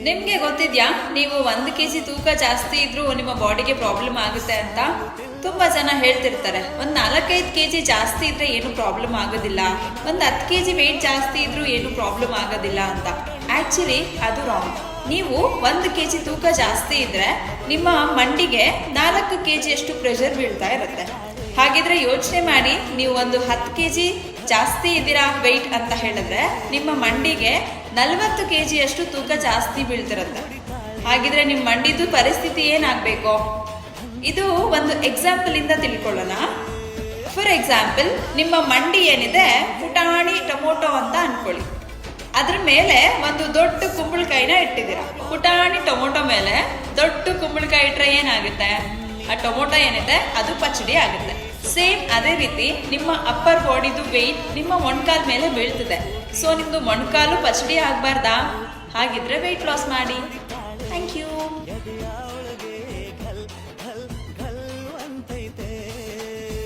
ನಿಮಗೆ ಗೊತ್ತಿದ್ಯಾ ನೀವು 1 kg ತೂಕ ಜಾಸ್ತಿ ಇದ್ರೂ ನಿಮ್ಮ ಬಾಡಿಗೆ ಪ್ರಾಬ್ಲಮ್ ಆಗುತ್ತೆ ಅಂತ? ತುಂಬಾ ಜನ ಹೇಳ್ತಿರ್ತಾರೆ ಒಂದು 4-5 kg ಜಾಸ್ತಿ ಇದ್ರೆ ಏನು ಪ್ರಾಬ್ಲಮ್ ಆಗೋದಿಲ್ಲ, ಒಂದು 10 kg ವೆಯ್ಟ್ ಜಾಸ್ತಿ ಇದ್ರೂ ಏನು ಪ್ರಾಬ್ಲಮ್ ಆಗೋದಿಲ್ಲ ಅಂತ. ಆಕ್ಚುಲಿ ಅದು ರಾಂಗ್. ನೀವು 1 kg ತೂಕ ಜಾಸ್ತಿ ಇದ್ರೆ ನಿಮ್ಮ ಮಂಡಿಗೆ 4 kg ಅಷ್ಟು ಪ್ರೆಷರ್ ಬೀಳ್ತಾ ಇರುತ್ತೆ. ಹಾಗಿದ್ರೆ ಯೋಚನೆ ಮಾಡಿ, ನೀವು ಒಂದು 10 kg ಜಾಸ್ತಿ ಇದ್ದೀರಾ ವೆಯ್ಟ್ ಅಂತ ಹೇಳಿದ್ರೆ ನಿಮ್ಮ ಮಂಡಿಗೆ 40 kg ಅಷ್ಟು ತೂಕ ಜಾಸ್ತಿ ಬೀಳ್ತಿರುತ್ತೆ. ಹಾಗಿದ್ರೆ ನಿಮ್ಮ ಮಂಡಿದು ಪರಿಸ್ಥಿತಿ ಏನಾಗಬೇಕು? ಇದು ಒಂದು ಎಕ್ಸಾಂಪಲ್ ಇಂದ ತಿಳ್ಕೊಳ್ಳೋಣ. ಫಾರ್ ಎಕ್ಸಾಂಪಲ್, ನಿಮ್ಮ ಮಂಡಿ ಏನಿದೆ ಪುಟಾಣಿ ಟೊಮೊಟೊ ಅಂತ ಅನ್ಕೊಳ್ಳಿ. ಅದ್ರ ಮೇಲೆ ಒಂದು ದೊಡ್ಡ ಕುಂಬಳಕಾಯಿನ ಇಟ್ಟಿದ್ದೀರಾ. ಪುಟಾಣಿ ಟೊಮೊಟೊ ಮೇಲೆ ದೊಡ್ಡ ಕುಂಬಳಕಾಯಿ ಇಟ್ರೆ ಏನಾಗುತ್ತೆ? ಆ ಟೊಮೊಟೊ ಏನಿದೆ ಅದು ಪಚಡಿ ಆಗುತ್ತೆ. ಸೇಮ್ ಅದೇ ರೀತಿ ನಿಮ್ಮ ಅಪ್ಪರ್ ಬಾಡಿದು ವೆಯ್ಟ್ ನಿಮ್ಮ ಮೊಣಕಾಲ್ ಮೇಲೆ ಬೀಳ್ತಿದೆ. ಸೊ ನಿಮ್ದು ಮೊಣಕಾಲು ಪಚಡಿ ಆಗ್ಬಾರ್ದಾ? ಹಾಗಿದ್ರೆ ವೆಯ್ಟ್ ಲಾಸ್ ಮಾಡಿ.